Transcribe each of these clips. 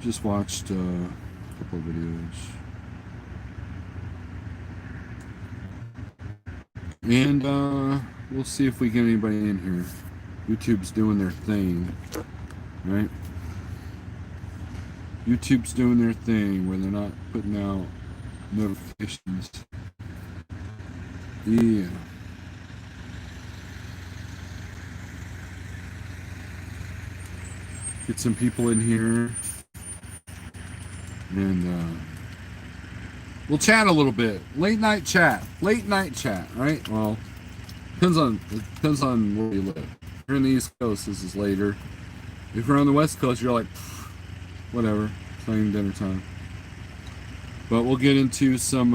Just watched a couple of videos. And we'll see if we get anybody in here. YouTube's doing their thing, right? YouTube's doing their thing where they're not putting out notifications. Yeah. Get some people in here. And we'll chat a little bit. Late night chat, right? Well, depends on where you live. If you're in the East Coast, this is later. If you're on the West Coast, you're like, whatever, it's not even dinner time. But we'll get into some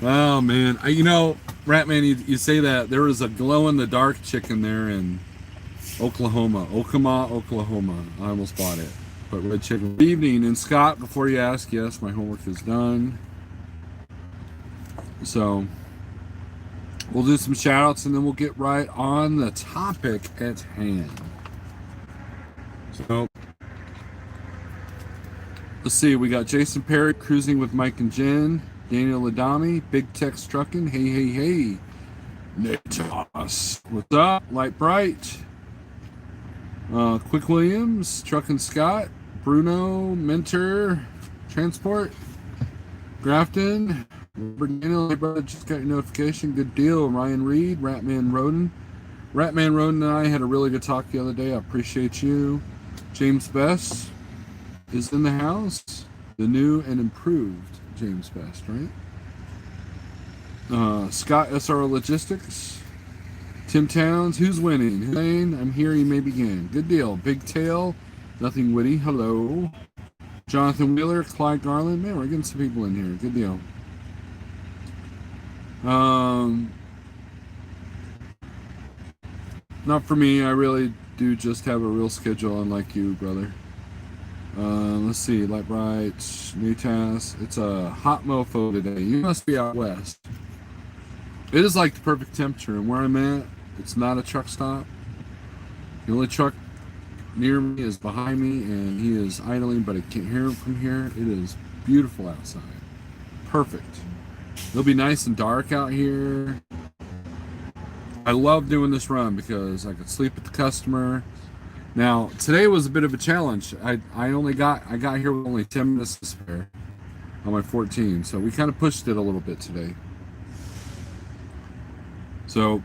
oh man, you know, Ratman, you say that there was a glow in the dark chicken there in Oklahoma, Oklahoma. I almost bought it. But red chicken. Good evening. And Scott, before you ask, yes, my homework is done. So we'll do some shout outs and then we'll get right on the topic at hand. So let's see. We got Jason Perry cruising with Mike and Jen. Daniel Adami, Big Tex Trucking. Hey, hey, hey. Natos. What's up? Light Bright. Quick Williams, Truck and Scott, Bruno, Mentor, Transport, Grafton, Robert Daniel, hey brother, just got your notification, good deal. Ryan Reed, Ratman Roden. Ratman Roden and I had a really good talk the other day, I appreciate you. James Best is in the house, the new and improved James Best, right? Scott SRO Logistics. Tim Towns, who's winning? Hussein, I'm here, you may begin. Good deal. Big Tail, Nothing Witty, hello. Jonathan Wheeler, Clyde Garland, man, we're getting some people in here. Good deal. Not for me, I really do just have a real schedule unlike you, brother. Let's see, Light Bright, New Task. It's a hot mofo today. You must be out west. It is like the perfect temperature, and where I'm at, it's not a truck stop. The only truck near me is behind me, and he is idling, but I can't hear him from here. It is beautiful outside. Perfect. It'll be nice and dark out here. I love doing this run because I could sleep with the customer. Now, today was a bit of a challenge. I got here with only 10 minutes to spare on my 14, so we kind of pushed it a little bit today. So,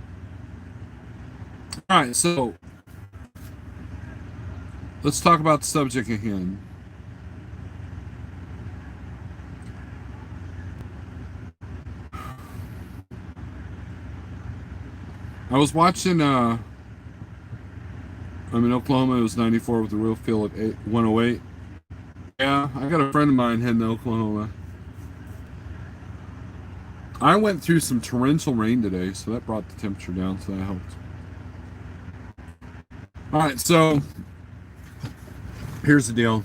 all right, so let's talk about the subject again. I was watching, I'm in Oklahoma, it was 94 with a real feel of 108. Yeah, I got a friend of mine heading to Oklahoma. I went through some torrential rain today, so that brought the temperature down, so that helped. All right, so here's the deal.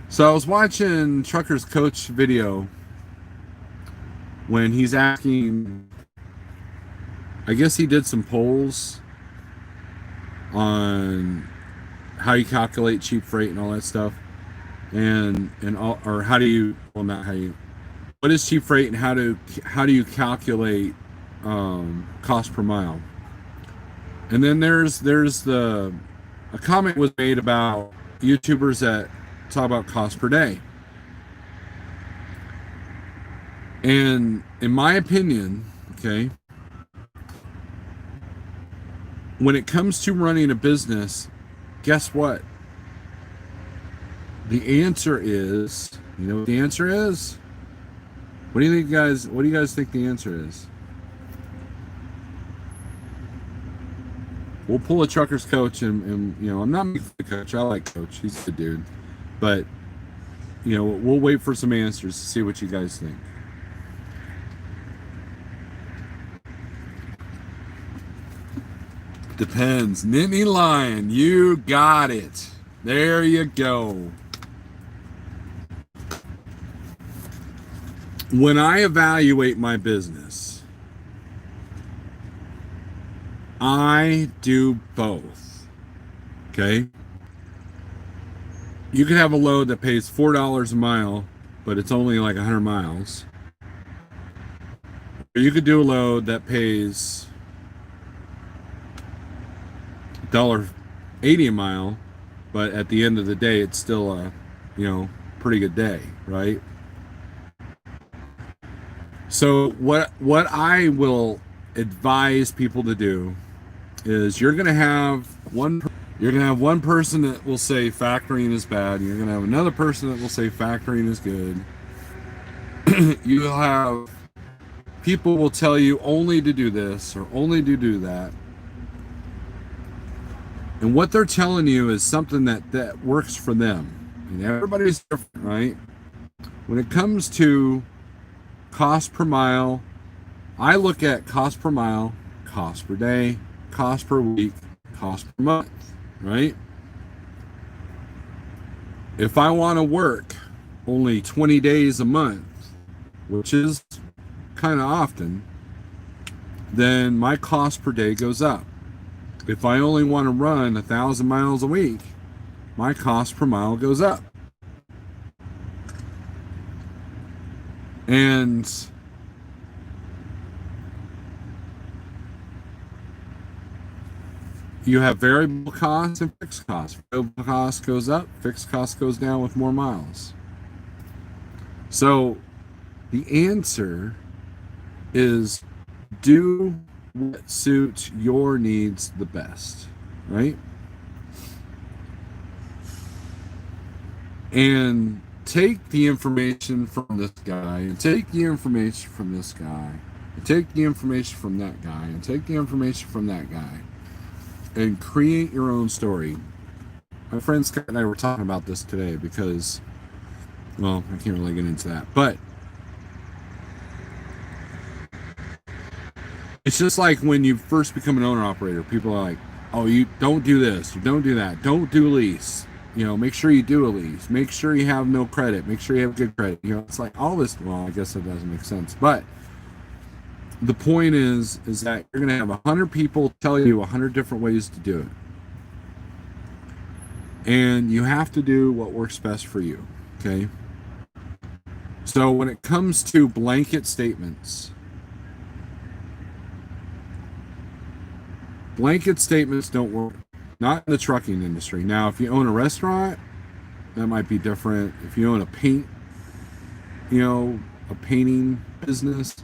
So I was watching Trucker's Coach video when he's asking, I guess he did some polls on how you calculate cheap freight and all that stuff, and all, or how do you, well, not how you, what is cheap freight and how do you calculate cost per mile? And then there's a comment was made about YouTubers that talk about cost per day. And in my opinion, okay, when it comes to running a business, guess what? The answer is, you know what the answer is? What do you think, guys? What do you guys think the answer is? We'll pull a Trucker's Coach, and you know, I'm not making the coach. I like Coach. He's a good dude. But, you know, we'll wait for some answers to see what you guys think. Depends. Nittany Lion, you got it. There you go. When I evaluate my business, I do both. Okay. You could have a load that pays $4 a mile, but it's only like 100 miles. Or you could do a load that pays $1.80 a mile, but at the end of the day, it's still a, pretty good day, right? So what I will advise people to do is you're gonna have one person that will say factoring is bad. You're gonna have another person that will say factoring is good. You'll have people will tell you only to do this or only to do that. And what they're telling you is something that works for them. And everybody's different, right? When it comes to cost per mile, I look at cost per mile, cost per day, cost per week, cost per month, right? If I want to work only 20 days a month, which is kind of often, then my cost per day goes up. If I only want to run 1,000 miles a week, my cost per mile goes up. And you have variable costs and fixed costs. Variable cost goes up, fixed cost goes down with more miles. So the answer is do what suits your needs the best, right? And take the information from this guy, and take the information from this guy, and take the information from that guy, and take the information from that guy, and create your own story. My friend Scott and I were talking about this today because, well, I can't really get into that, but it's just like when you first become an owner-operator, people are like, oh, you don't do this, you don't do that, don't do lease. Make sure you do a lease. Make sure you have no credit. Make sure you have good credit. It's like all this. Well, I guess that doesn't make sense. But the point is that you're going to have 100 people tell you 100 different ways to do it. And you have to do what works best for you. Okay? So when it comes to blanket statements don't work. Not in the trucking industry. Now, if you own a restaurant, that might be different. If you own a painting business,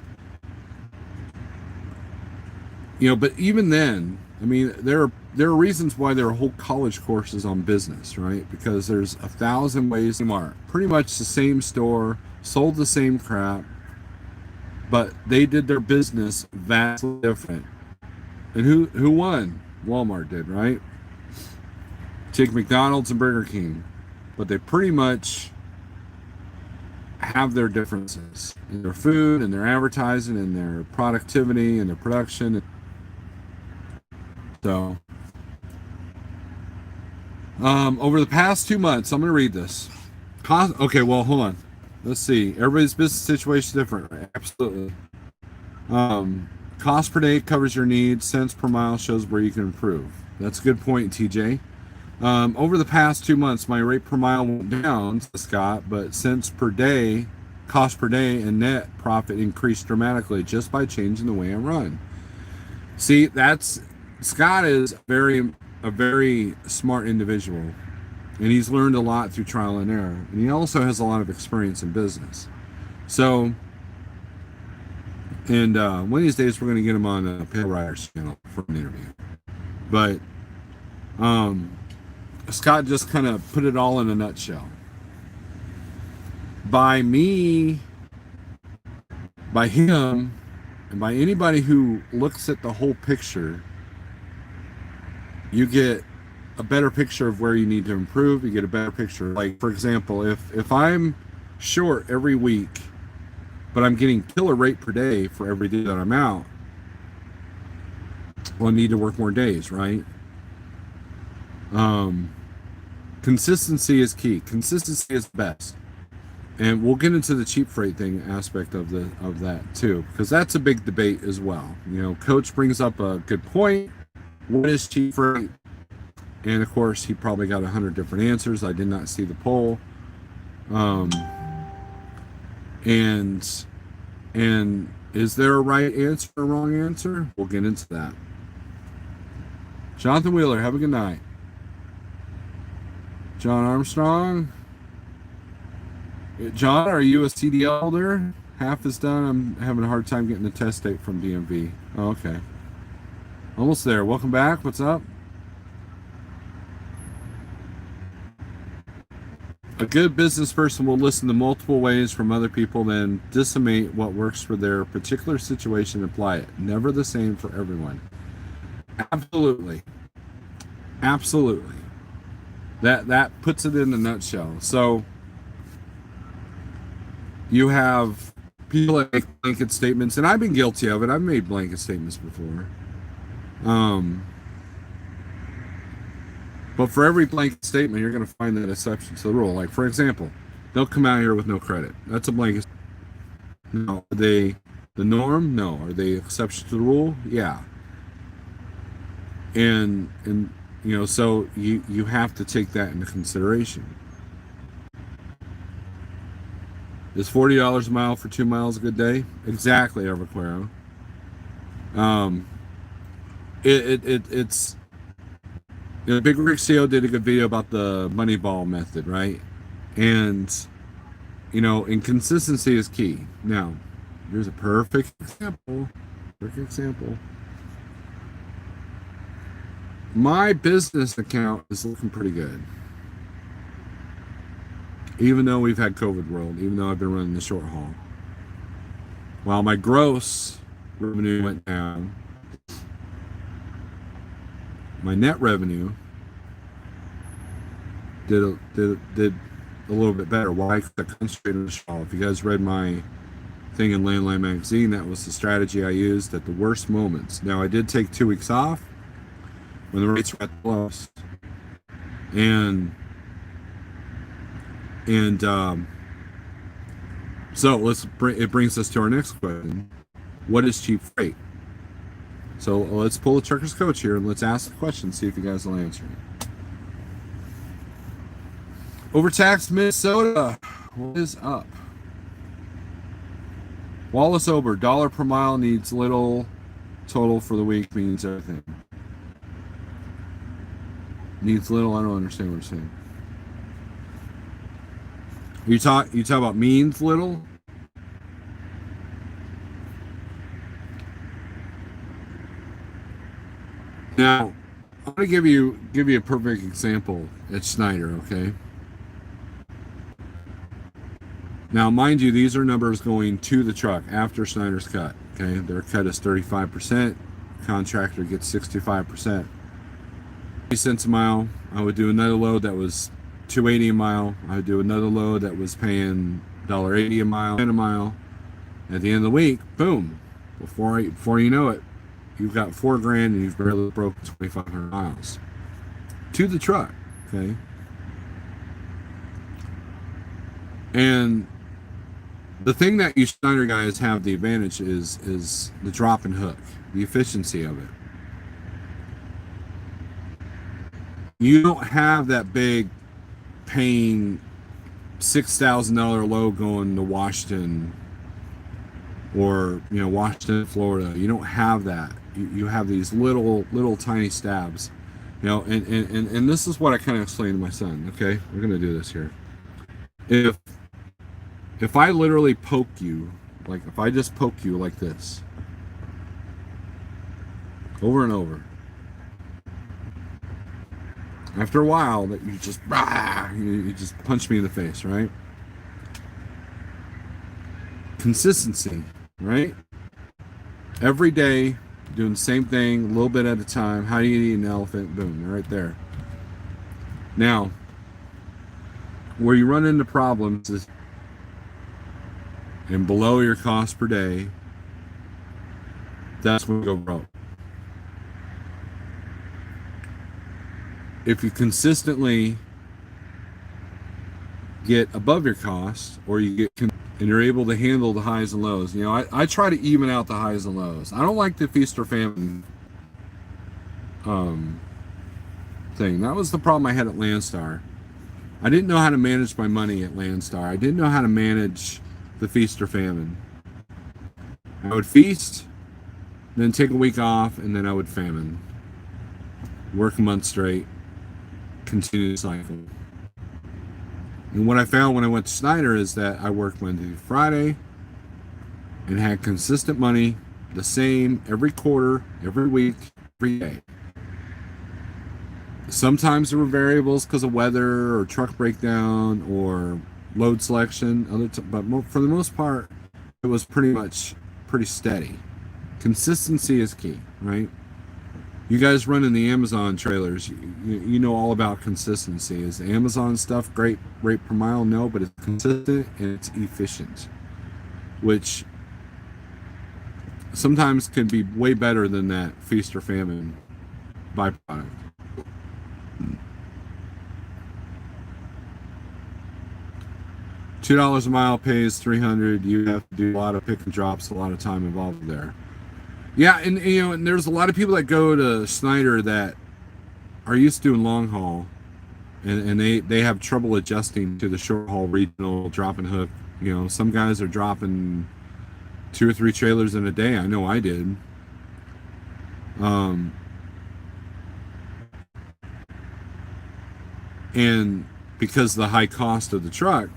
but even then, I mean, there are reasons why there are whole college courses on business, right? Because there's 1,000 ways to mark. Pretty much the same store, sold the same crap, but they did their business vastly different. And who won? Walmart did, right? Take McDonald's and Burger King, but they pretty much have their differences in their food and their advertising and their productivity and their production. So, over the past 2 months, I'm going to read this. Okay, well, hold on. Let's see. Everybody's business situation is different, right? Absolutely. Cost per day covers your needs. Cents per mile shows where you can improve. That's a good point, TJ. Over the past 2 months, my rate per mile went down, Scott, but cents per day, cost per day, and net profit increased dramatically just by changing the way I run. See, Scott is a very smart individual, and he's learned a lot through trial and error, and he also has a lot of experience in business. So, and one of these days we're going to get him on a Pale Riders channel for an interview. But Scott just kind of put it all in a nutshell. By him, and by anybody who looks at the whole picture, you get a better picture of where you need to improve. You get a better picture. Like, for example, if I'm short every week, but I'm getting killer rate per day for every day that I'm out, well, I need to work more days, right? Consistency is key. Consistency is best. And we'll get into the cheap freight thing aspect of that too, because that's a big debate as well. Coach brings up a good point. What is cheap freight? And of course, he probably got 100 different answers. I did not see the poll. And is there a right answer or a wrong answer? We'll get into that. Jonathan Wheeler, have a good night. John Armstrong. John, are you a CDL holder? Half is done. I'm having a hard time getting the test date from DMV. Oh, okay. Almost there. Welcome back. What's up? A good business person will listen to multiple ways from other people, then disseminate what works for their particular situation and apply it. Never the same for everyone. Absolutely. Absolutely. That puts it in a nutshell. So you have people that make blanket statements, and I've been guilty of it. I've made blanket statements before. But for every blanket statement, you're going to find that exception to the rule. Like, for example, they'll come out here with no credit. That's a blanket. No, are they the norm? No. Are they exception to the rule? Yeah. And you know, so you have to take that into consideration. Is $40 a mile for 2 miles a good day? Exactly, Everquero. It's you know, bigrigceo did a good video about the Moneyball method, right? And you know, inconsistency is key. Now, here's a perfect example. My business account is looking pretty good. Even though we've had COVID world, even though I've been running the short haul. While my gross revenue went down, my net revenue did a little bit better. Why? Because I concentrated on the short haul. If you guys read my thing in Landline Magazine, that was the strategy I used at the worst moments. Now, I did take 2 weeks off when the rates were at the lowest. So it brings us to our next question. What is cheap freight? So let's pull a trucker's coach here and let's ask the question, see if you guys will answer it. Overtaxed Minnesota, what is up? Wallace Ober, $1 per mile needs little, total for the week means everything. Needs little, I don't understand what you're saying. You talk about means little? Now, I'm gonna give you a perfect example at Schneider, okay? Now, mind you, these are numbers going to the truck after Schneider's cut, okay? Their cut is 35%, contractor gets 65%. 50 cents a mile. I would do another load that was $2.80 a mile. I would do another load that was paying $1.80 a mile, $10 a mile. At the end of the week, boom! Before you know it, you've got $4,000 and you've barely broken 2,500 miles to the truck. Okay, and the thing that you Schneider guys have the advantage is the drop and hook, the efficiency of it. You don't have that big paying $6,000 load going to Washington or Washington, Florida. You don't have that. You have these little tiny stabs, and this is what I kind of explained to my son. Okay, we're gonna do this here. If I literally poke you, like if I just poke you like this over and over, after a while that you just punch me in the face, right? Consistency, right? Every day, doing the same thing, a little bit at a time. How do you eat an elephant? Boom, right there. Now, where you run into problems is and below your cost per day, that's when you go broke. If you consistently get above your cost, or you get and you're able to handle the highs and lows, I try to even out the highs and lows. I don't like the feast or famine thing. That was the problem I had at Landstar. I didn't know how to manage my money at Landstar. I didn't know how to manage the feast or famine. I would feast, then take a week off, and then I would famine. Work a month straight, continue the cycle. And what I found when I went to Schneider is that I worked Monday through Friday and had consistent money, the same every quarter, every week, every day. Sometimes there were variables because of weather or truck breakdown or load selection, but for the most part, it was pretty steady. Consistency is key, right? You guys running the Amazon trailers, you know all about consistency. Is the Amazon stuff great rate per mile? No, but it's consistent and it's efficient, which sometimes can be way better than that feast or famine byproduct. $2 a mile pays 300. You have to do a lot of pick and drops, a lot of time involved there. Yeah, and and there's a lot of people that go to Schneider that are used to doing long haul, and they have trouble adjusting to the short haul regional drop and hook. Some guys are dropping 2 or 3 trailers in a day. I know I did. And because of the high cost of the truck,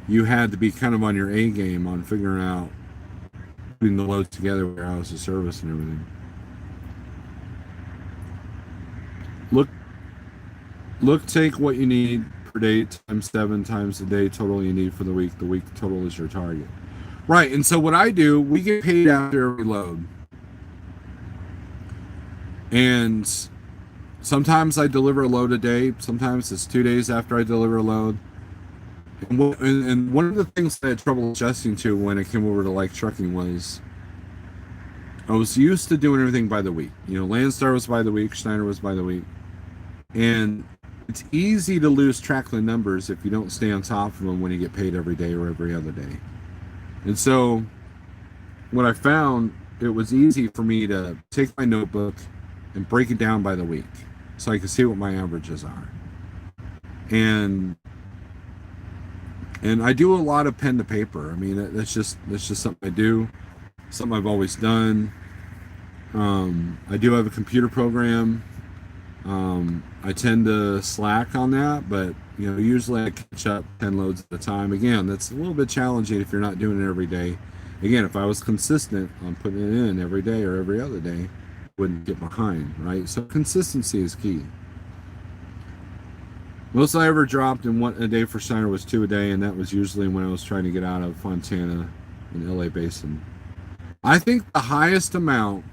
you had to be kind of on your A game on figuring out putting the loads together, warehouse, the service, and everything. Take what you need per day times 7 times the day total you need for the week. The week total is your target. Right, and so what I do, we get paid after every load. And sometimes I deliver a load a day. Sometimes it's 2 days after I deliver a load. And one of the things that I had trouble adjusting to when I came over to like trucking was I was used to doing everything by the week. Landstar was by the week, Schneider was by the week. And it's easy to lose track of the numbers if you don't stay on top of them when you get paid every day or every other day. And so what I found, it was easy for me to take my notebook and break it down by the week so I could see what my averages are. And I do a lot of pen to paper. I mean, that's just something I do, something I've always done. I do have a computer program. I tend to slack on that, but usually I catch up 10 loads at a time. Again, that's a little bit challenging if you're not doing it every day. Again, if I was consistent on putting it in every day or every other day, I wouldn't get behind, right? So consistency is key. Most I ever dropped in a day for Schneider was 2 a day, and that was usually when I was trying to get out of Fontana and LA Basin. I think the highest amount,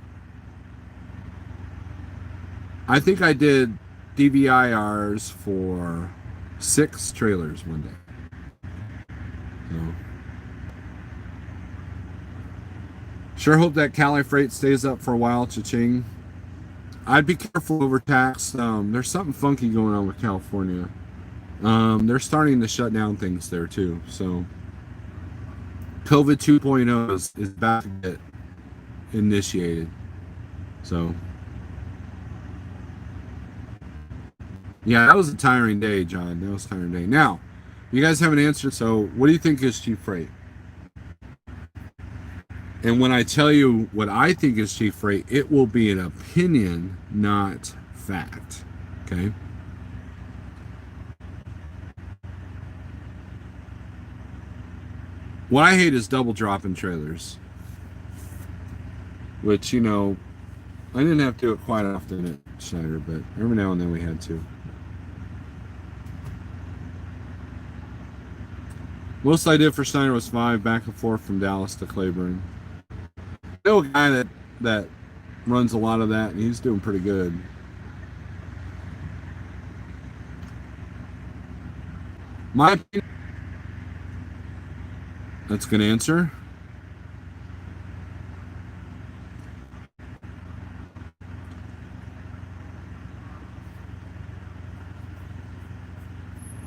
I think I did DVIRs for 6 trailers one day. So, sure hope that Cali Freight stays up for a while, cha-ching. I'd be careful over tax. There's something funky going on with California. They're starting to shut down things there too. So COVID 2.0 is about to get initiated. So yeah, that was a tiring day, John. That was a tiring day. Now, you guys haven't answered. So what do you think is cheap freight? And when I tell you what I think is cheap freight, it will be an opinion, not fact. Okay? What I hate is double dropping trailers. Which, I didn't have to do it quite often at Schneider, but every now and then we had to. Most I did for Schneider was 5 back and forth from Dallas to Claiborne. I know a guy that runs a lot of that, and he's doing pretty good. My opinion, that's a good answer.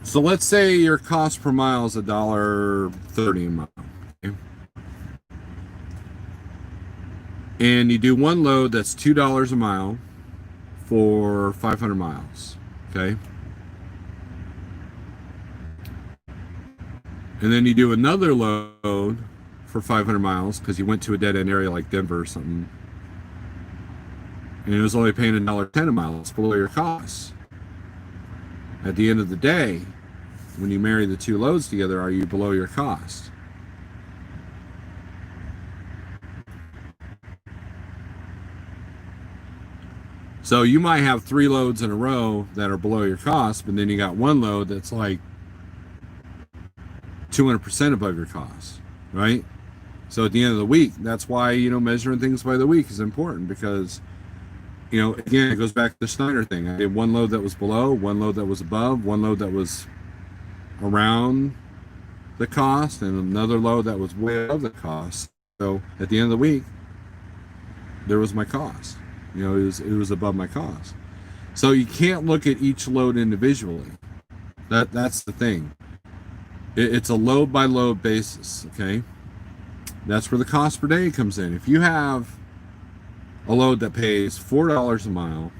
So let's say your cost per mile is $1.30 a mile. Okay? And you do one load that's $2 a mile. for 500 miles, okay? And then you do another load for 500 miles because you went to a dead-end area like Denver or something. And it was only paying $1.10 a mile. It's below your costs. At the end of the day, when you marry the two loads together, are you below your cost? So you might have 3 loads in a row that are below your cost, but then you got one load that's like 200% above your cost, right? So at the end of the week, that's why, measuring things by the week is important because, again, it goes back to the Schneider thing. I did one load that was below, one load that was above, one load that was around the cost, and another load that was way above the cost. So at the end of the week, there was my cost. It was above my cost. So you can't look at each load individually. That's the thing. It's a load by load basis, okay? That's where the cost per day comes in. If you have a load that pays $4 a mile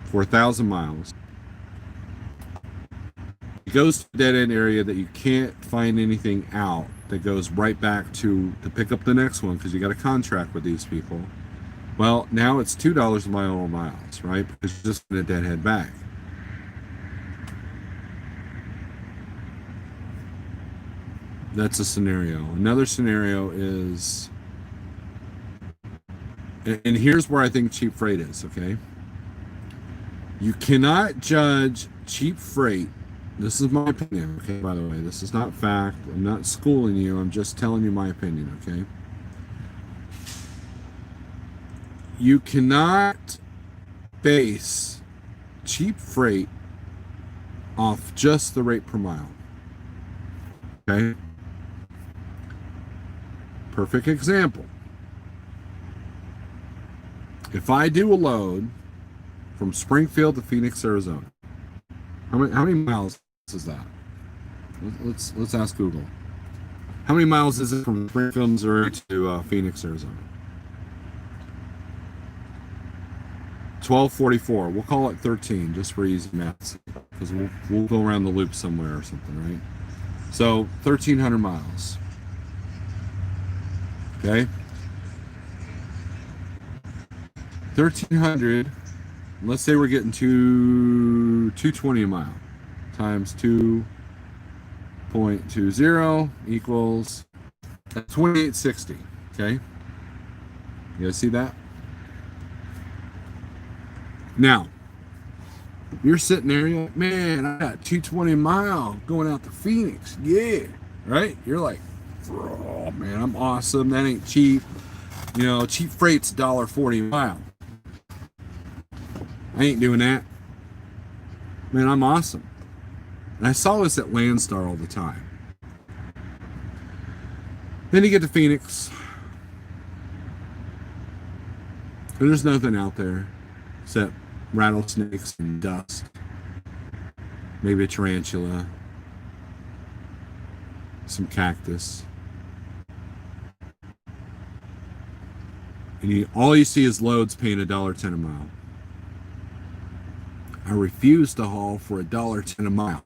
for 1,000 miles, it goes to a dead end area that you can't find anything out, that goes right back to pick up the next one because you got a contract with these people. Well, now it's $2 a mile or miles, right? Because you're just going to deadhead back. That's a scenario. Another scenario is, and here's where I think cheap freight is, okay? You cannot judge cheap freight. This is my opinion, okay, by the way. This is not fact. I'm not schooling you. I'm just telling you my opinion, okay? You cannot base cheap freight off just the rate per mile, okay? Perfect example. If I do a load from Springfield to Phoenix, Arizona, how many miles is that? Let's ask Google. How many miles is it from Springfield, Missouri to Phoenix, Arizona? 1244. We'll call it 13 just for easy math, because we'll go around the loop somewhere or something, right? So 1,300 miles. Okay, 1,300. Let's say we're getting to 220 a mile times 2.20 equals 2860. Okay, you guys see that? Now, you're sitting there, you're like, man, I got 220 mile going out to Phoenix. Yeah, right? You're like, oh man, I'm awesome. That ain't cheap. Cheap freight's $1.40 a mile. I ain't doing that. Man, I'm awesome. And I saw this at Landstar all the time. Then you get to Phoenix, and there's nothing out there except rattlesnakes and dust. Maybe a tarantula. Some cactus. And all you see is loads paying $1.10 a mile. I refuse to haul for $1.10 a mile.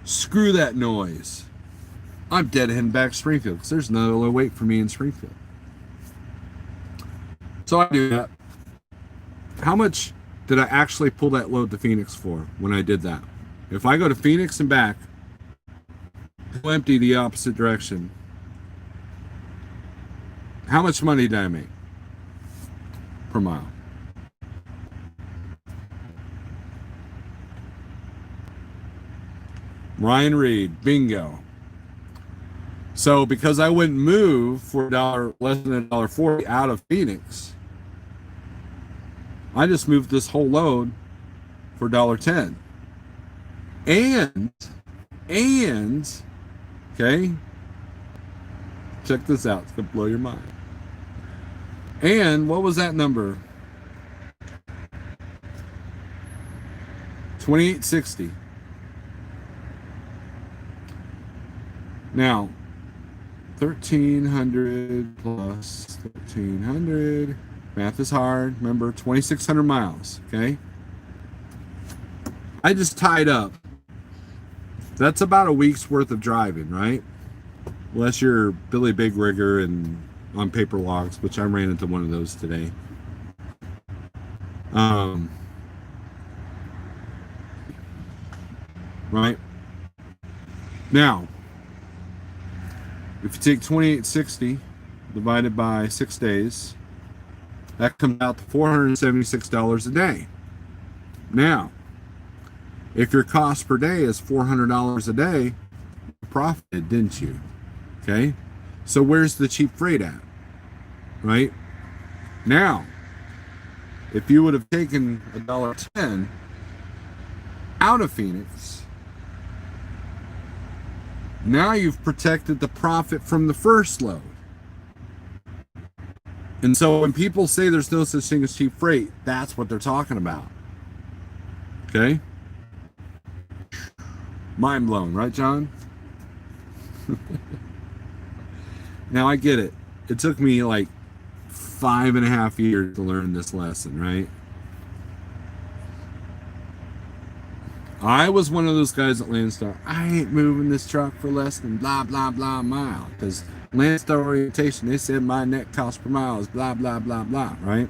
Screw that noise. I'm dead heading back to Springfield because there's no low wait for me in Springfield. So I do that. How much did I actually pull that load to Phoenix for when I did that? If I go to Phoenix and back, go empty the opposite direction, how much money did I make per mile? Ryan Reed, bingo. So because I wouldn't move for less than $1.40 out of Phoenix, I just moved this whole load for $1.10. And okay, check this out. It's gonna blow your mind. And what was that number? 2860. Now, 1,300 plus 1,300 Math is hard. Remember, 2,600 miles, okay? I just tied up. That's about a week's worth of driving, right? Unless you're Billy Big Rigger and on paper logs, which I ran into one of those today. Right? Now, if you take 2860 divided by 6 days, that comes out to $476 a day. Now, if your cost per day is $400 a day, you profited, didn't you? Okay? So where's the cheap freight at? Right? Now, if you would have taken $1.10 out of Phoenix, now you've protected the profit from the first load. And so when people say there's no such thing as cheap freight, that's what they're talking about. Okay? Mind blown, right, John? Now I get it. It took me like 5.5 years to learn this lesson, right? I was one of those guys at Landstar. I ain't moving this truck for less than blah, blah, blah mile. Because Landstar orientation, they said my net cost per mile is blah, blah, blah, blah, right?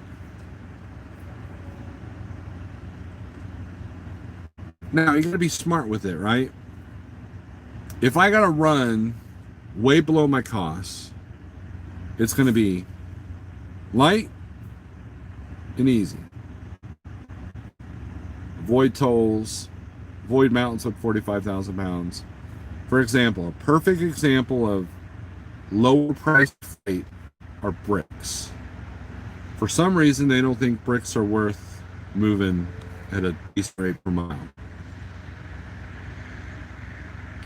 Now, you got to be smart with it, right? If I got to run way below my costs, it's going to be light and easy. Avoid tolls, avoid mountains with 45,000 pounds. For example, a perfect example of lower priced freight are bricks. For some reason, they don't think bricks are worth moving at a decent rate per mile.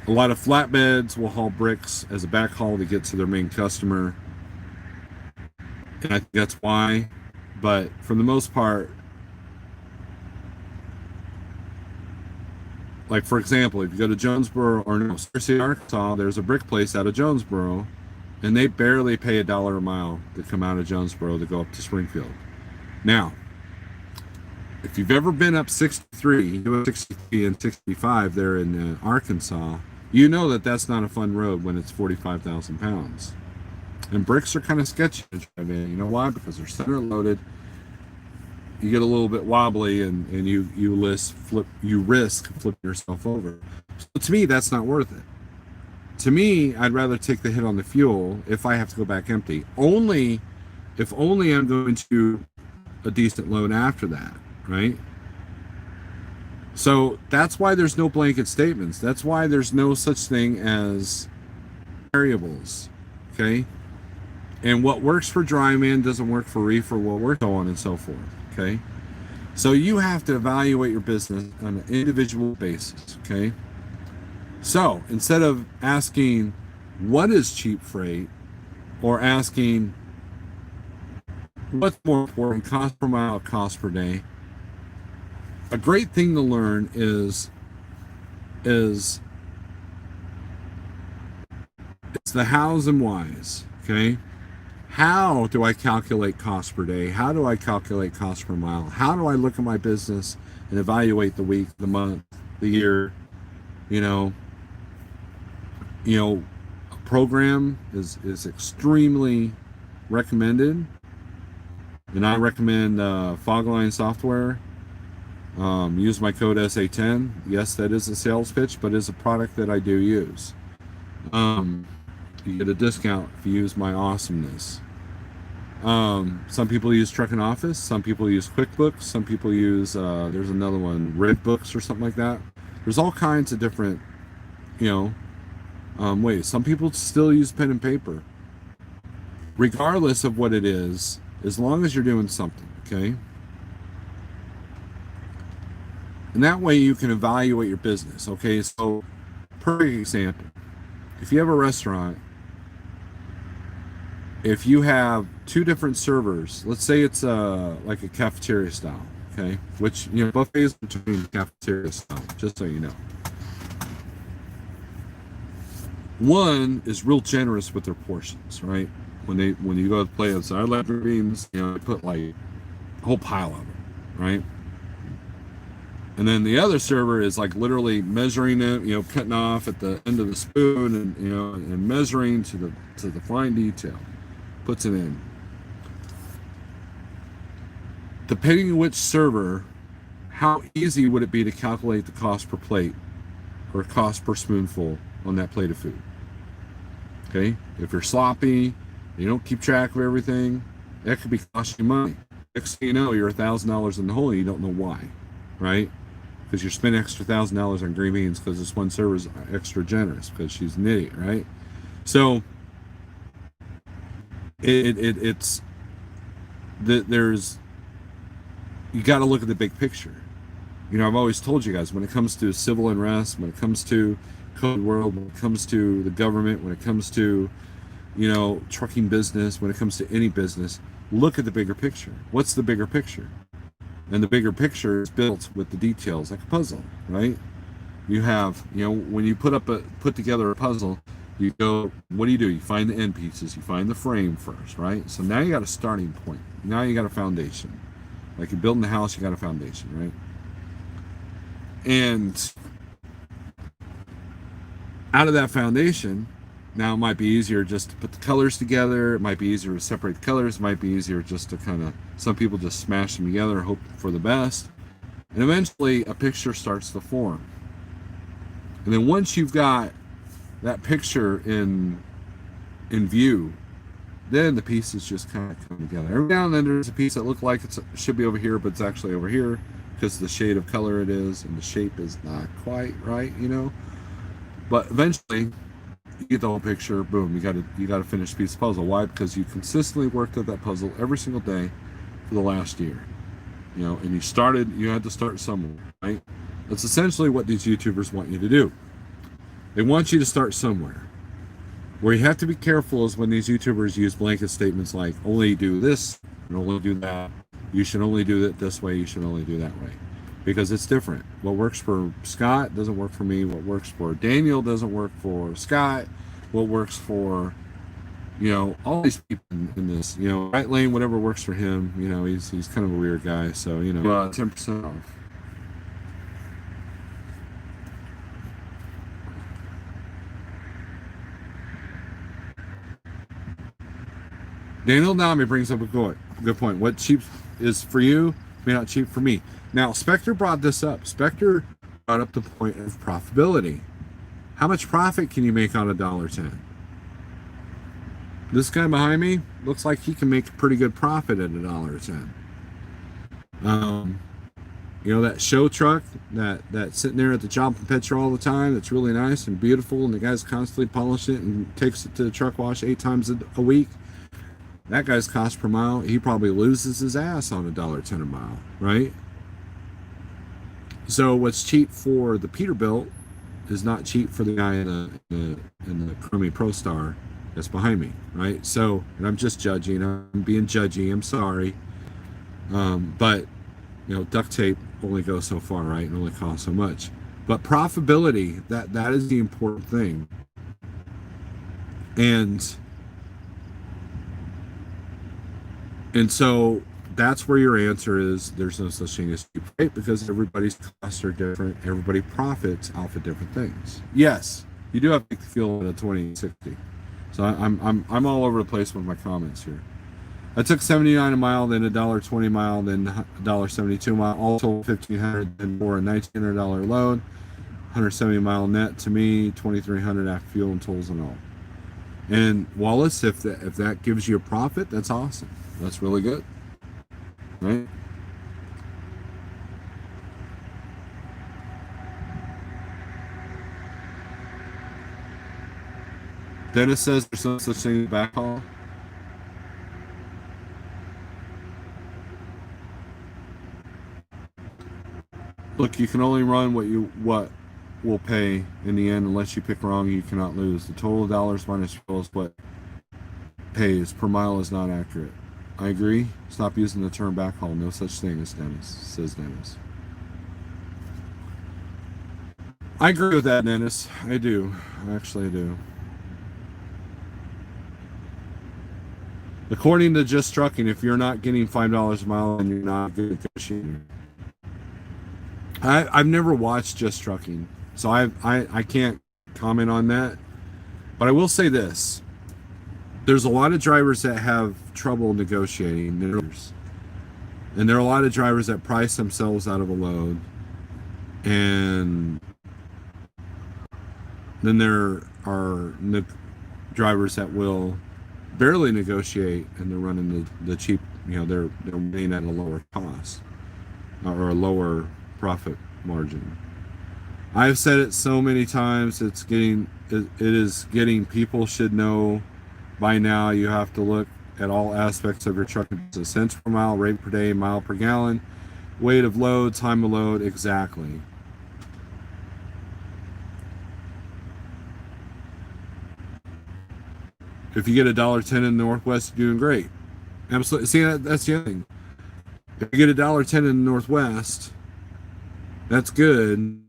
A lot of flatbeds will haul bricks as a backhaul to get to their main customer. And I think that's why. But for the most part, like for example, if you go to Jonesboro or no, Searcy, Arkansas, there's a brick place out of Jonesboro, and they barely pay $1 a mile to come out of Jonesboro to go up to Springfield. Now, if you've ever been up 63, 63 and 65 there in Arkansas, you know that that's not a fun road when it's 45,000 pounds. And bricks are kind of sketchy to drive in. You know why? Because they're center loaded. You get a little bit wobbly, and you risk flipping yourself over. So to me, that's not worth it. To me, I'd rather take the hit on the fuel if I have to go back empty. If only I'm going to a decent load after that, right? So that's why there's no blanket statements. That's why there's no such thing as variables, okay? And what works for dry man doesn't work for reefer, what works, so on and so forth, okay? So you have to evaluate your business on an individual basis, okay? So instead of asking what is cheap freight, or asking what's more important, cost per mile, cost per day, a great thing to learn is it's the hows and whys, okay? How do I calculate cost per day? How do I calculate cost per mile? How do I look at my business and evaluate the week, the month, the year? You know, a program is extremely recommended, and I recommend Fogline software. Use my code SA10. Yes, that is a sales pitch, but it's a product that I do use. You get a discount if you use my awesomeness. Some people use Truck and Office. Some people use QuickBooks. Some people use, there's another one, Redbooks or something like that. There's all kinds of different, ways. Some people still use pen and paper. Regardless of what it is, as long as you're doing something, okay? And that way you can evaluate your business, okay? So, perfect example. If you have a restaurant, if you have two different servers, let's say it's like a cafeteria style, okay? Which, buffets between cafeteria style, just so you know. One is real generous with their portions, right? when you go to play outside electric beams, you know, they put like a whole pile of them, right? And then the other server is like literally measuring it, you know, cutting off at the end of the spoon, and you know, and measuring to the fine detail, puts it in. Depending on which server, how easy would it be to calculate the cost per plate or cost per spoonful on that plate of food? Okay, if you're sloppy, you don't keep track of everything, that could be costing you money. Next thing you know, you're $1,000 in the hole, and you don't know why, right? Because you're spending extra $1,000 on green beans because this one server's extra generous because she's an idiot, right? So it's there's, you got to look at the big picture. You know, I've always told you guys, when it comes to civil unrest, when it comes to code world, when it comes to the government, when it comes to, you know, trucking business, when it comes to any business, look at the bigger picture. What's the bigger picture? And the bigger picture is built with the details, like a puzzle, right? You have, you know, when you put together a puzzle, you go, what do? You find the end pieces, you find the frame first, right? So now you got a starting point. Now you got a foundation. Like you're building a house, you got a foundation, right? And out of that foundation, now it might be easier just to put the colors together. It might be easier to separate the colors. It might be easier just to kind of, some people just smash them together, hope for the best. And eventually a picture starts to form. And then once you've got that picture in view, then the pieces just kind of come together. Every now and then there's a piece that looks like it should be over here, but it's actually over here because the shade of color it is and the shape is not quite right, you know. But eventually you get the whole picture. Boom, you got to finish a piece of puzzle. Why? Because you consistently worked at that puzzle every single day for the last year, you know. And you had to start somewhere, right? That's essentially what these YouTubers want you to do. They want you to start somewhere. Where you have to be careful is when these YouTubers use blanket statements like only do this and only do that. You should only do it this way. You should only do that way. Because it's different. What works for Scott doesn't work for me. What works for Daniel doesn't work for Scott. What works for, you know, all these people in this, you know, right lane, whatever works for him. You know, he's kind of a weird guy. So, you know, 10% off. Daniel Nami brings up a good point. What cheap is for you may not cheap for me. Now, Spectre brought this up. Spectre brought up the point of profitability. How much profit can you make on $1.10? This guy behind me looks like he can make a pretty good profit at $1.10. You know, that show truck that's sitting there at the job and petrol all the time, that's really nice and beautiful, and the guy's constantly polishing it and takes it to the truck wash 8 times a week. That guy's cost per mile, he probably loses his ass on $1.10 a mile, right? So what's cheap for the Peterbilt is not cheap for the guy in the Chromie Pro Star that's behind me, right? So, and I'm just judging, I'm being judgy, I'm sorry. But, you know, duct tape only goes so far, right? It only costs so much. But profitability, that is the important thing. And so that's where your answer is. There's no such thing as cheap rate because everybody's costs are different. Everybody profits off of different things. Yes, you do have to fuel at a 2060. So I'm all over the place with my comments here. I took $79 a mile, then $1.20 a mile, then $1.72 a mile, all told $1,500, then for a $1,900 load, 170 mile net to me, $2,300 after fuel and tolls and all. And Wallace, if that gives you a profit, that's awesome. That's really good, right? Dennis says there's no such thing as backhaul. Look, you can only run what will pay in the end. Unless you pick wrong, you cannot lose. The total dollars minus fuel is what pays per mile is not accurate. I agree. Stop using the term backhaul. No such thing as Dennis, says Dennis. I agree with that, Dennis. I do. Actually, I do. According to Just Trucking, if you're not getting $5 a mile, then you're not a good negotiator. I've never watched Just Trucking, so I can't comment on that. But I will say this. There's a lot of drivers that have trouble negotiating. And there are a lot of drivers that price themselves out of a load. And then there are drivers that will barely negotiate, and they're running the cheap, they're running at a lower cost or a lower profit margin. I've said it so many times, it is getting, people should know by now, you have to look at all aspects of your trucking business: cents per mile, rate per day, mile per gallon, weight of load, time of load. Exactly. If you get $1.10 in the Northwest, you're doing great. Absolutely. See, that's the other thing. If you get $1.10 in the Northwest, that's good.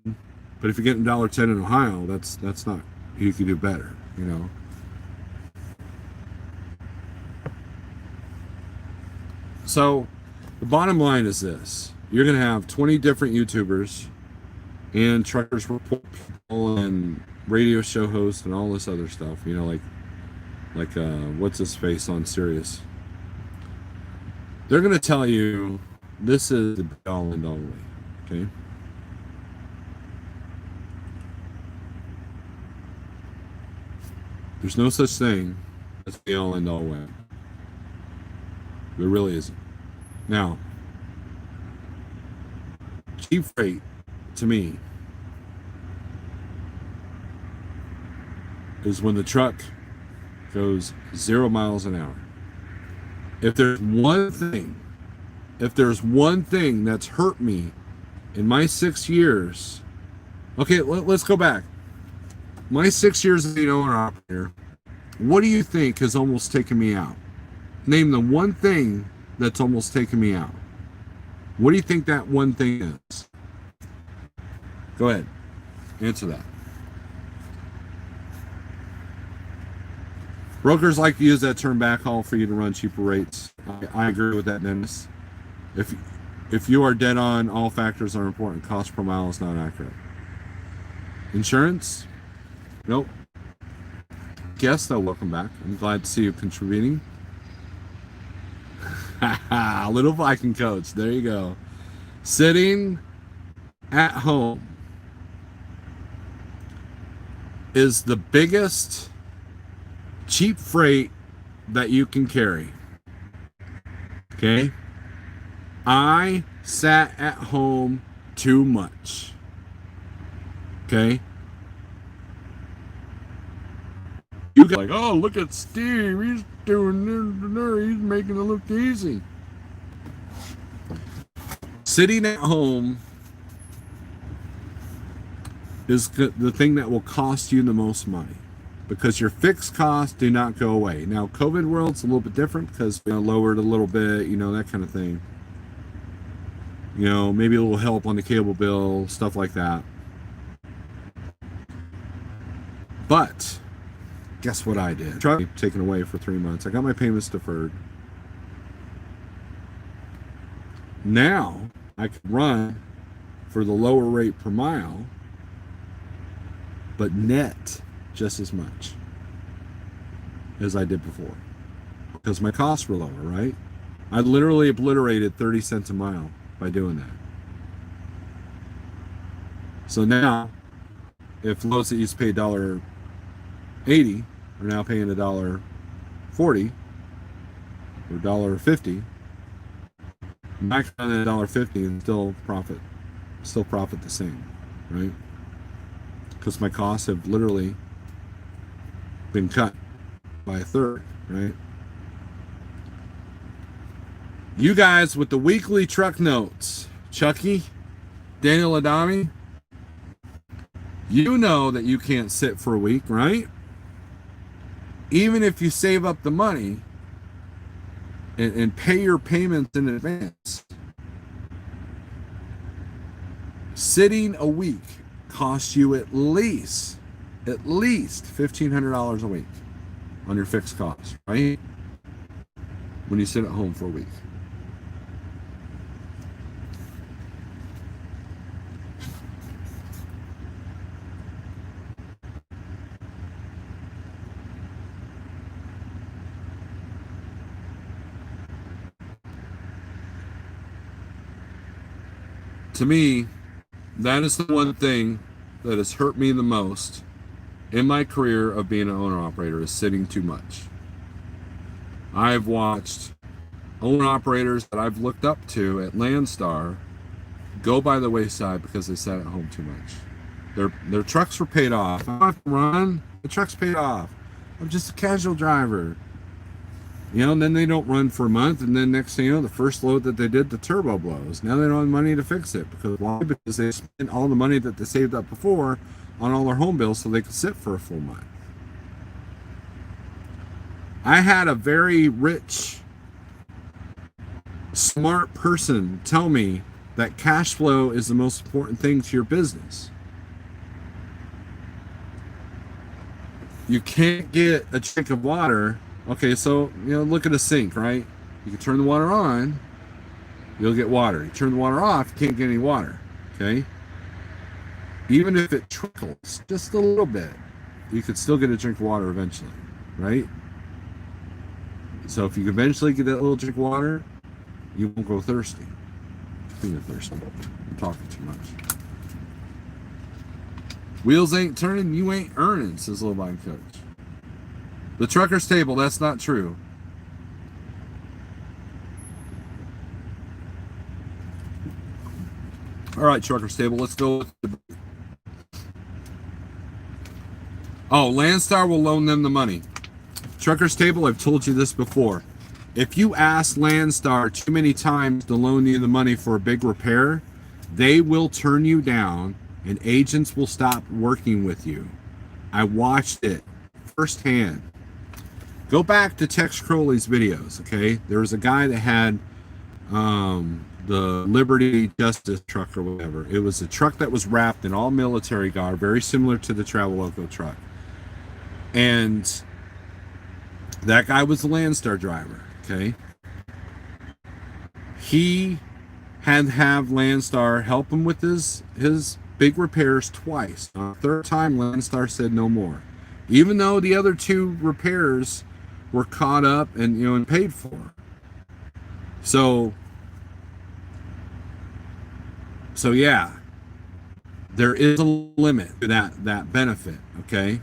But if you get $1.10 in Ohio, that's not. You can do better, So, the bottom line is this: you're going to have 20 different YouTubers and truckers report people and radio show hosts and all this other stuff. Like what's his face on Sirius? They're going to tell you this is the all and all way. Okay. There's no such thing as the all and all way. There really isn't. Now, cheap freight, to me, is when the truck goes 0 miles an hour. If there's one thing that's hurt me in my 6 years, okay, let's go back. My 6 years as an owner-operator, what do you think has almost taken me out? Name the one thing that's almost taken me out. What do you think that one thing is? Go ahead. Answer that. Brokers like to use that term backhaul for you to run cheaper rates. I agree with that, Dennis. If you are dead on, all factors are important. Cost per mile is not accurate. Insurance? Nope. Guest, though, welcome back. I'm glad to see you contributing. Little Viking coach. There you go. Sitting at home is the biggest cheap freight that you can carry. Okay? I sat at home too much. Okay? You guys are like, oh, look at Steve. He's doing this, he's making it look easy. Sitting at home is the thing that will cost you the most money, because your fixed costs do not go away. Now, COVID world's a little bit different because lowered a little bit, that kind of thing. Maybe a little help on the cable bill, stuff like that. But guess what I did? Truck taken away for 3 months. I got my payments deferred. Now I can run for the lower rate per mile, but net just as much as I did before, because my costs were lower, right? I literally obliterated 30 cents a mile by doing that. So now, if loads that used to pay $1.80 are now paying $1.40 or $1.50, max on $1.50 and still profit the same, right? Because my costs have literally been cut by a third, right? You guys with the weekly truck notes, Chucky, Daniel Adami, you know that you can't sit for a week, right? Even if you save up the money and pay your payments in advance, sitting a week costs you at least $1,500 a week on your fixed costs, right? when you sit at home for a week. To me, that is the one thing that has hurt me the most in my career of being an owner-operator, is sitting too much. I've watched owner-operators that I've looked up to at Landstar go by the wayside because they sat at home too much. Their trucks were paid off. I don't have to run. The truck's paid off. I'm just a casual driver. You know, and then they don't run for a month, and then next thing you know, the first load that they did, the turbo blows. Now they don't have money to fix it. Because why? Because they spent all the money that they saved up before on all their home bills so they could sit for a full month. I had a very rich, smart person tell me that cash flow is the most important thing to your business. You can't get a drink of water. Okay, so, you know, look at a sink, right? You can turn the water on, you'll get water. You turn the water off, you can't get any water, okay? Even if it trickles just a little bit, you could still get a drink of water eventually, right? So if you eventually get that little drink of water, you won't go thirsty. You're thirsty. I'm talking too much. Wheels ain't turning, you ain't earning, says Little Bike Coach. The trucker's table, that's not true. All right, trucker's table, let's go with the... Oh, Landstar will loan them the money. Trucker's table, I've told you this before. If you ask Landstar too many times to loan you the money for a big repair, they will turn you down and agents will stop working with you. I watched it firsthand. Go back to Tex Crowley's videos, okay? There was a guy that had the Liberty Justice truck or whatever. It was a truck that was wrapped in all military garb, very similar to the Traveloco truck. And that guy was the Landstar driver, okay? He had to have Landstar help him with his big repairs twice. On the third time, Landstar said no more. Even though the other two repairs were caught up and, you know, and paid for. So yeah, there is a limit to that benefit, okay?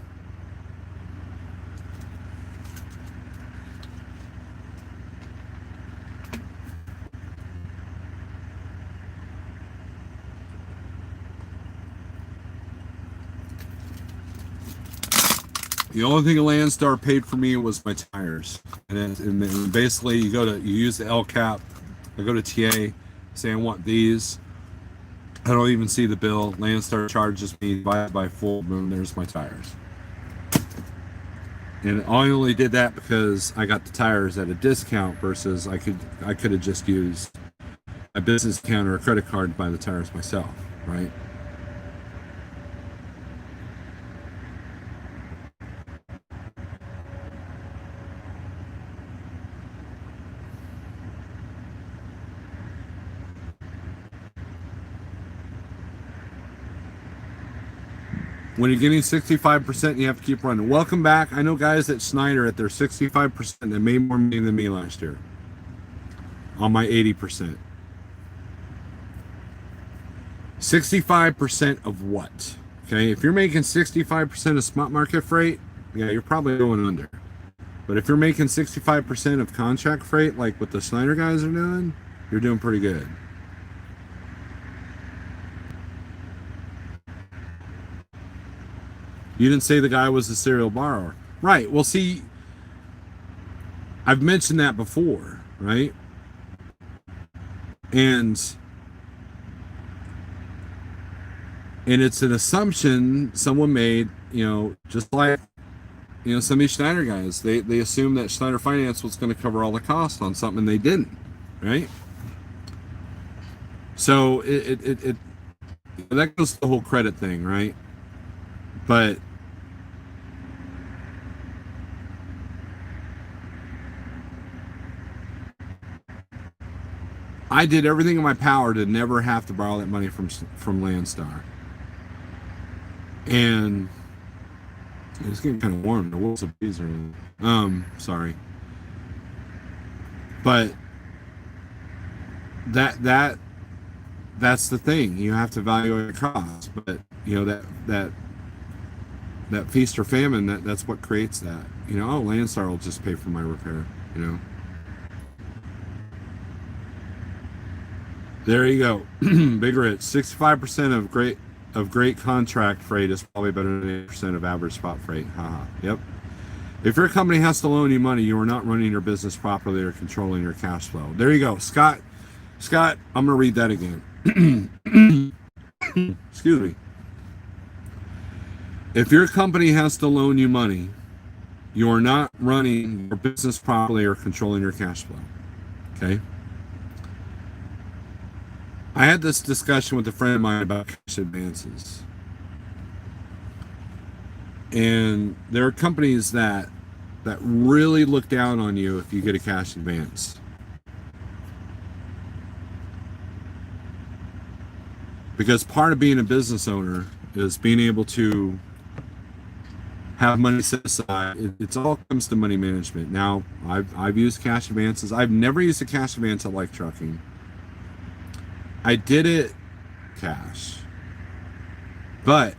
The only thing a Landstar paid for me was my tires, and then basically you use the L cap. I go to TA, say I want these. I don't even see the bill. Landstar charges me divided by full. Boom, there's my tires. And I only did that because I got the tires at a discount versus I could have just used a business account or a credit card to buy the tires myself, right? When you're getting 65%, you have to keep running. Welcome back. I know guys at Schneider at their 65% that made more money than me last year on my 80%. 65% of what? Okay, if you're making 65% of spot market freight, yeah, you're probably going under. But if you're making 65% of contract freight, like what the Schneider guys are doing, you're doing pretty good. You didn't say the guy was a serial borrower. Right. Well, see, I've mentioned that before, right? And it's an assumption someone made, you know, just like, you know, some of these Schneider guys, they assumed that Schneider Finance was going to cover all the costs on something they didn't, right? So it that goes to the whole credit thing, right? But I did everything in my power to never have to borrow that money from Landstar. And it's getting kind of warm. The wolves of bees are sorry. But that's the thing. You have to evaluate the cost. But you know that feast or famine, that's what creates that. You know, oh, Landstar will just pay for my repair, you know. There you go. Big Rich. 65% of great contract freight is probably better than 8% of average spot freight. Haha. Yep. If your company has to loan you money, you are not running your business properly or controlling your cash flow. There you go. Scott, I'm gonna read that again. Excuse me. If your company has to loan you money, you are not running your business properly or controlling your cash flow. Okay? I had this discussion with a friend of mine about cash advances. And there are companies that really look down on you if you get a cash advance. Because part of being a business owner is being able to have money set aside. It all comes to money management. Now, I've used cash advances. I've never used a cash advance at Like Trucking. I did it cash. But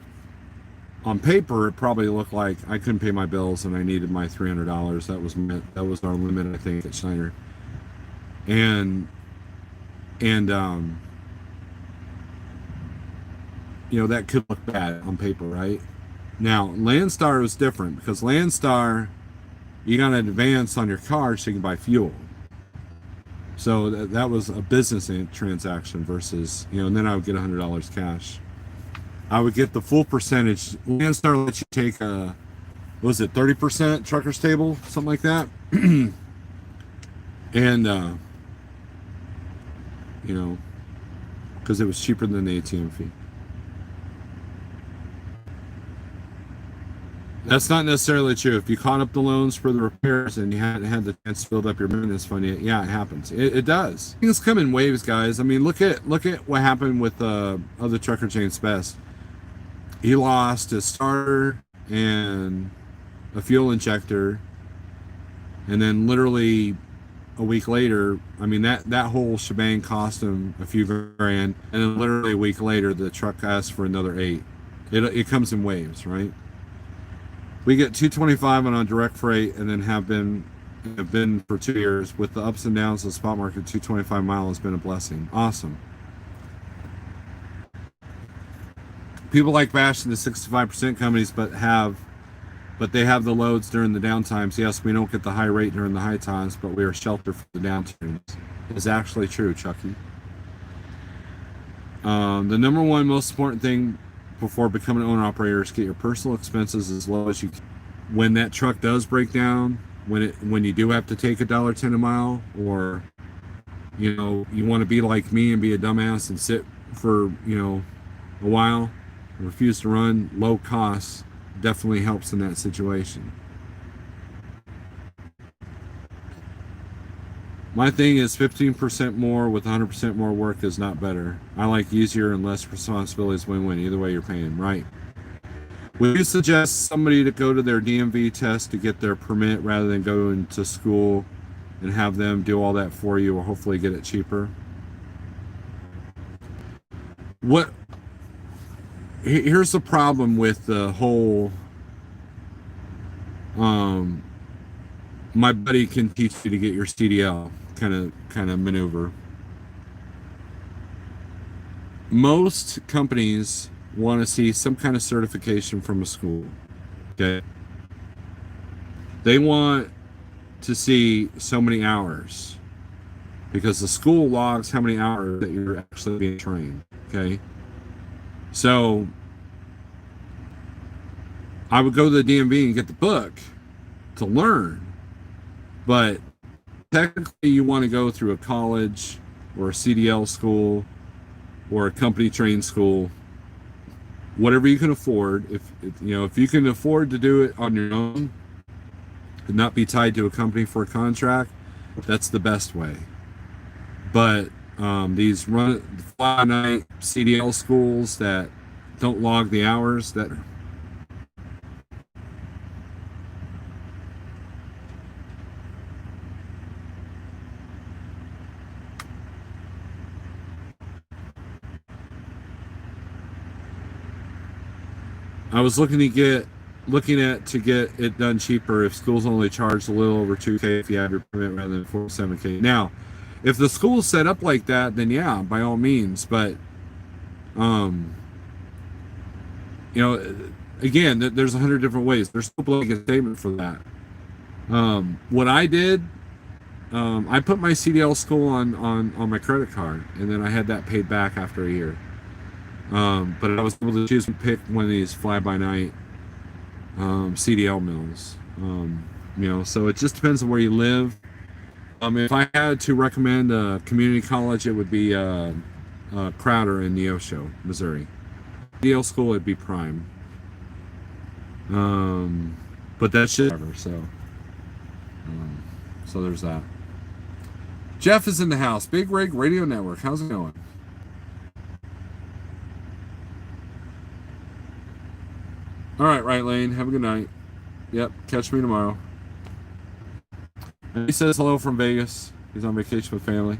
on paper, it probably looked like I couldn't pay my bills and I needed my $300. That was our limit, I think, at Schneider. And you know, that could look bad on paper, right? Now, Landstar was different because Landstar, you got an advance on your car so you can buy fuel. So that was a business transaction versus, you know, and then I would get $100 cash. I would get the full percentage. Landstar lets you take what was it, 30% trucker's table, something like that. And, you know, because it was cheaper than the ATM fee. That's not necessarily true. If you caught up the loans for the repairs and you hadn't had the chance to build up your maintenance fund yet, yeah, it happens. It does. Things come in waves, guys. I mean, look at what happened with other trucker chains best. He lost his starter and a fuel injector, and then literally a week later, I mean that whole shebang cost him a few grand, and then literally a week later, the truck asked for another $8. It comes in waves, right? We get $225 on direct freight, and then have been for 2 years. With the ups and downs of the spot market, $225 mile has been a blessing. Awesome. People like bashing the 65% companies, but they have the loads during the downtimes. Yes, we don't get the high rate during the high times, but we are sheltered for the downturns. It's actually true, Chucky. The number one most important thing before becoming an owner-operator is get your personal expenses as low as you can. When that truck does break down, when you do have to take $1.10 a mile, or you know, you want to be like me and be a dumbass and sit for, you know, a while, refuse to run, low costs definitely helps in that situation. My thing is 15% more with 100% more work is not better. I like easier and less responsibilities win-win. Either way you're paying, right? Would you suggest somebody to go to their DMV test to get their permit rather than going to school and have them do all that for you, or hopefully get it cheaper? Here's the problem with the whole my buddy can teach you to get your CDL kind of maneuver. Most companies want to see some kind of certification from a school. Okay, they want to see so many hours because the school logs how many hours that you're actually being trained. Okay, so I would go to the DMV and get the book to learn, but technically you want to go through a college or a CDL school or a company trained school, whatever you can afford. If you can afford to do it on your own and not be tied to a company for a contract, that's the best way. But these fly night CDL schools that don't log the hours that. I was looking at to get it done cheaper if schools only charge a little over $2K if you have your permit rather than $47K. Now, if the school's set up like that, then yeah, by all means. But, you know, again, there's 100 different ways. There's no blanket statement for that. What I did, I put my CDL school on my credit card, and then I had that paid back after a year. But I was able to choose and pick one of these fly-by-night CDL mills. You know, so it just depends on where you live. If I had to recommend a community college, it would be Crowder in Neosho, Missouri. CDL school, it'd be Prime. But that's just so there's that. Jeff is in the house. Big Rig Radio Network. How's it going? All right, Right Lane. Have a good night. Yep, catch me tomorrow. And he says hello from Vegas. He's on vacation with family.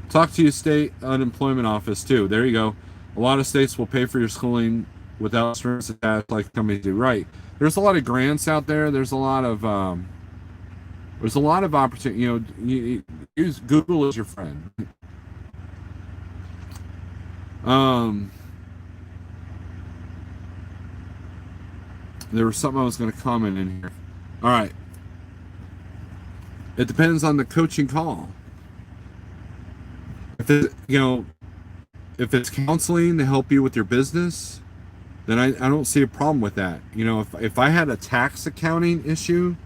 Talk to your state unemployment office too. There you go. A lot of states will pay for your schooling without strings attached, like companies do. Right. There's a lot of grants out there. There's a lot of opportunity. You know, you use Google as your friend. There was something I was going to comment in here. All right. It depends on the coaching call. If it's counseling to help you with your business, then I don't see a problem with that. You know, if I had a tax accounting issue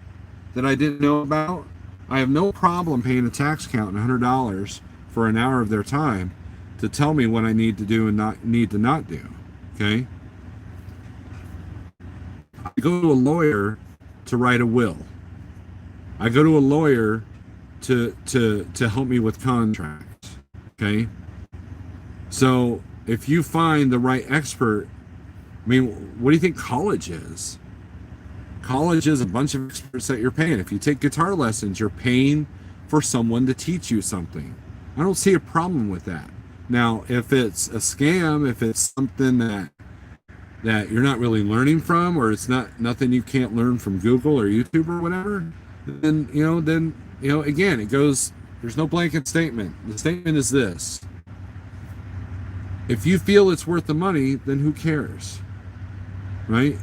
that I didn't know about, I have no problem paying a tax accountant $100 for an hour of their time to tell me what I need to do and not do. Okay? I go to a lawyer to write a will. I go to a lawyer to help me with contracts. Okay? So if you find the right expert, I mean, what do you think college is? College is a bunch of experts that you're paying. If you take guitar lessons, you're paying for someone to teach you something. I don't see a problem with that. Now, if it's a scam, if it's something that you're not really learning from, or it's nothing you can't learn from Google or YouTube or whatever, then again, it goes, there's no blanket statement. The statement is this: if you feel it's worth the money, then who cares? Right?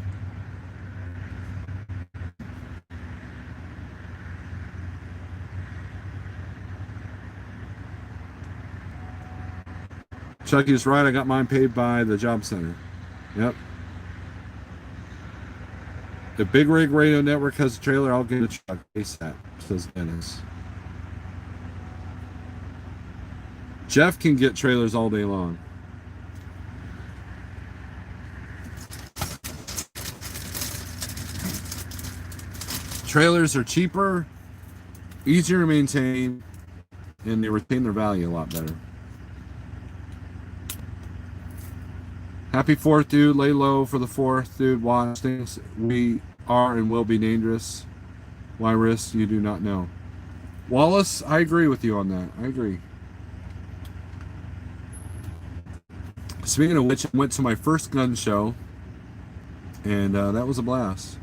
Chucky's right. I got mine paid by the job center. Yep. The Big Rig Radio Network has a trailer. I'll get a truck ASAP, says Dennis. Jeff can get trailers all day long. Trailers are cheaper, easier to maintain, and they retain their value a lot better. Happy 4th, dude. Lay low for the 4th, dude. Watch things. We are and will be dangerous. Why risk? You do not know. Wallace, I agree with you on that. I agree. Speaking of which, I went to my first gun show, and that was a blast.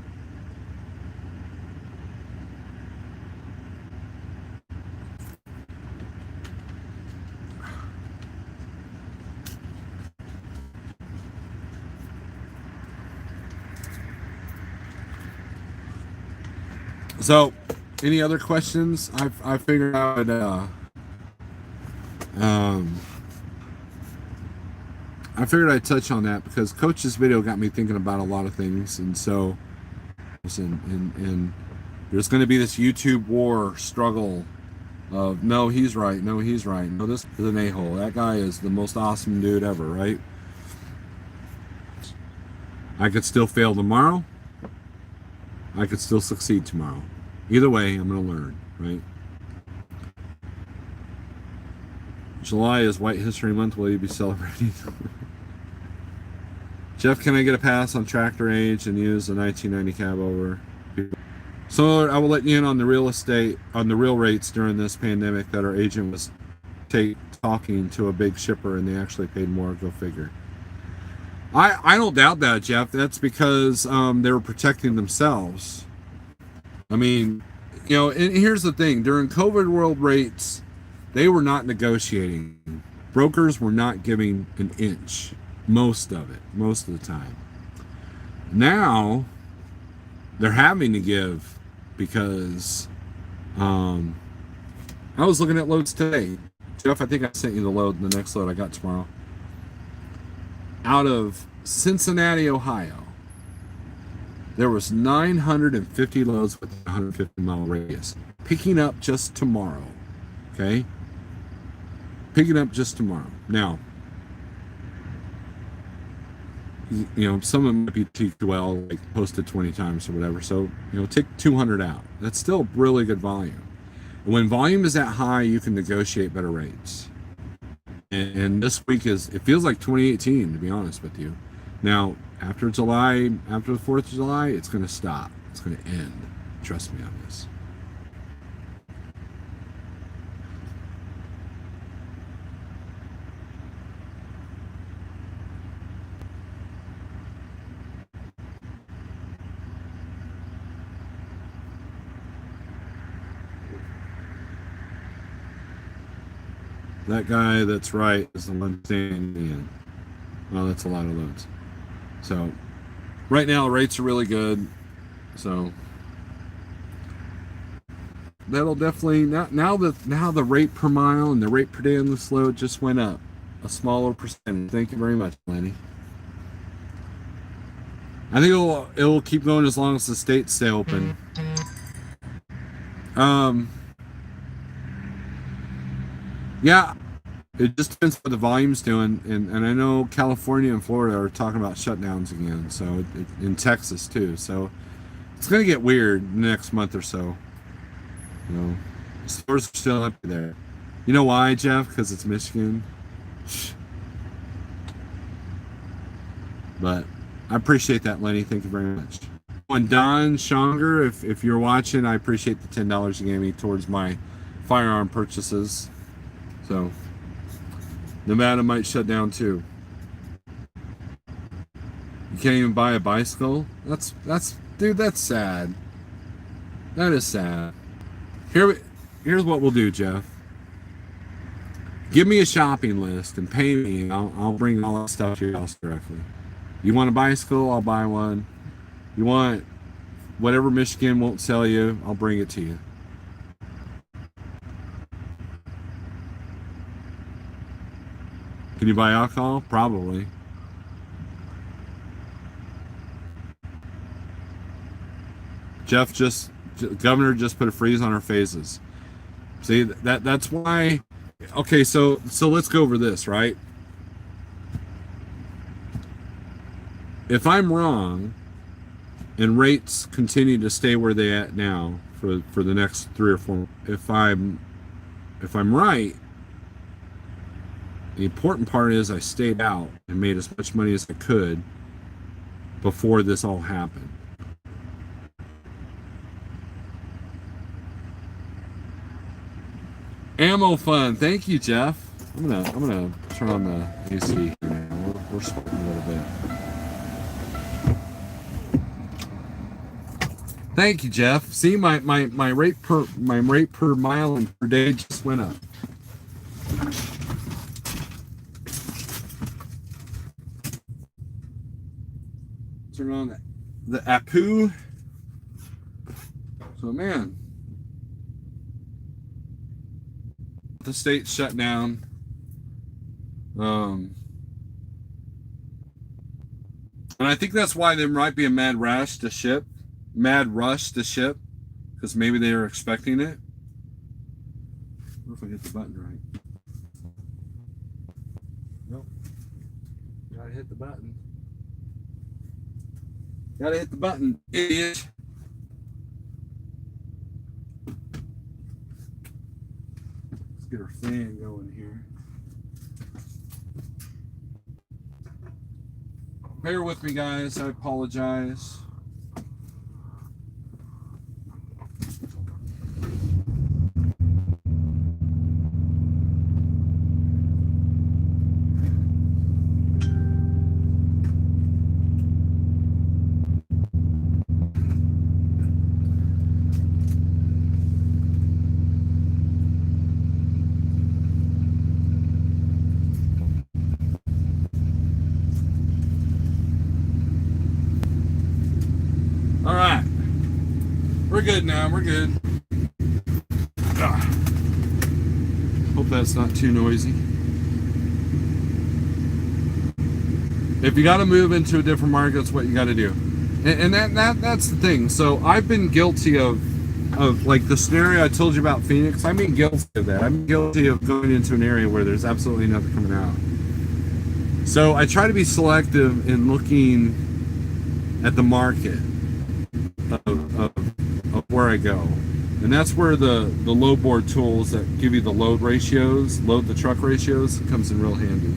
So, any other questions? I figured out I figured I'd touch on that because Coach's video got me thinking about a lot of things, and so and there's going to be this YouTube war struggle of no, he's right, no, he's right, no, this is an a-hole. That guy is the most awesome dude ever, right? I could still fail tomorrow. I could still succeed tomorrow. Either way, I'm going to learn, right? July is White History Month. Will you be celebrating? Jeff, can I get a pass on tractor age and use the 1990 cab over? So I will let you in on the real rates during this pandemic that our agent was talking to a big shipper and they actually paid more. Go figure. I don't doubt that, Jeff. That's because they were protecting themselves. I mean, you know, and here's the thing. During COVID world rates, they were not negotiating. Brokers were not giving an inch. Most of the time. Now, they're having to give because I was looking at loads today. Jeff, I think I sent you the load, the next load I got tomorrow. Out of Cincinnati, Ohio, there was 950 loads with a 150-mile radius. Picking up just tomorrow. Okay? Picking up just tomorrow. Now, you know, some of them might be T2L, like posted 20 times or whatever. So, you know, take 200 out. That's still really good volume. And when volume is that high, you can negotiate better rates. And this week it feels like 2018, to be honest with you. Now, after July, after the 4th of July, it's going to stop. It's going to end. Trust me on this. That guy that's right is the one standing in. Well, that's a lot of loads. So, right now, rates are really good. So, that'll definitely, now the rate per mile and the rate per day on this load just went up. A smaller percentage. Thank you very much, Lenny. I think it'll keep going as long as the states stay open. Yeah, it just depends what the volume's doing, and I know California and Florida are talking about shutdowns again, so in Texas too. So it's gonna get weird the next month or so. You know, stores are still empty there. You know why, Jeff? Because it's Michigan. But I appreciate that, Lenny. Thank you very much. And Don Schonger, if you're watching, I appreciate the $10 you gave me towards my firearm purchases. So Nevada might shut down too. You can't even buy a bicycle? That's dude, that's sad. That is sad. Here's what we'll do, Jeff. Give me a shopping list and pay me, and I'll bring all that stuff to your house directly. You want a bicycle? I'll buy one. You want whatever Michigan won't sell you, I'll bring it to you. Can you buy alcohol? Probably. Governor just put a freeze on our phases. See, that's why. Okay, so let's go over this, right? If I'm wrong and rates continue to stay where they at now for the next 3 or 4, if I'm right, the important part is I stayed out and made as much money as I could before this all happened. Ammo fun. Thank you, Jeff. I'm gonna turn on the AC here now. We're sweating a little bit. Thank you, Jeff. See, my rate per mile and per day just went up. Turn on the Apu. So man, the state's shut down. And I think that's why there might be a mad rush to ship, because maybe they are expecting it. What if I hit the button right? Nope. Gotta hit the button. Gotta hit the button, idiot. Let's get our fan going here. Bear with me, guys. I apologize. All right. We're good now. We're good. Hope that's not too noisy. If you got to move into a different market, that's what you got to do. And that's the thing. So I've been guilty of like the scenario I told you about Phoenix. I've been guilty of that. I'm guilty of going into an area where there's absolutely nothing coming out. So I try to be selective in looking at the market of where I go. And that's where the load board tools that give you the load ratios, load the truck ratios, comes in real handy.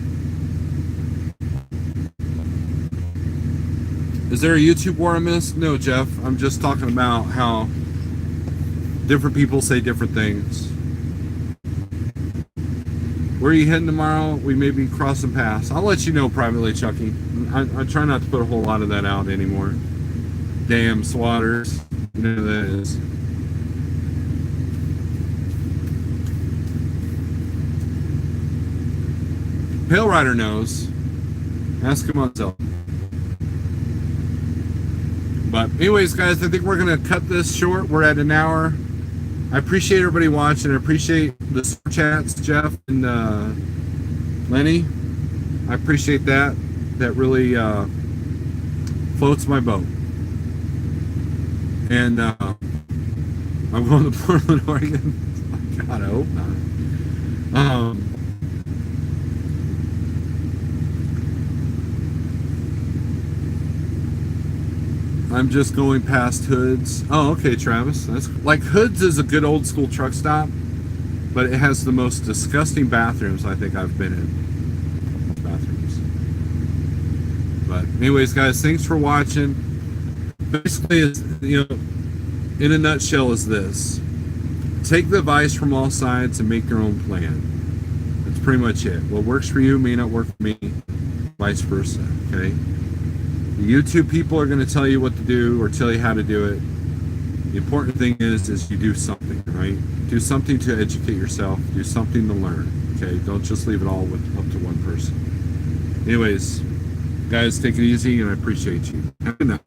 Is there a YouTube war I missed? No, Jeff. I'm just talking about how different people say different things. Where are you heading tomorrow? We may be crossing paths. I'll let you know privately, Chucky. I try not to put a whole lot of that out anymore. Damn swatters. You know who that is. Pale Rider knows. Ask him myself. But anyways, guys, I think we're going to cut this short. We're at an hour. I appreciate everybody watching. I appreciate the super chats, Jeff and Lenny. I appreciate that. That really floats my boat. And I'm going to Portland, Oregon. God, I hope not. I'm just going past Hoods. Oh, okay, Travis. That's like Hoods is a good old school truck stop, but it has the most disgusting bathrooms I think I've been in. Bathrooms. But anyways, guys, thanks for watching. Basically, is, you know, in a nutshell, is this: take the advice from all sides and make your own plan. That's pretty much it. What works for you may not work for me, vice versa. Okay. The YouTube people are going to tell you what to do or tell you how to do it. The important thing is you do something, right? Do something to educate yourself. Do something to learn, okay? Don't just leave it all up to one person. Anyways, guys, take it easy, and I appreciate you. Have a good night.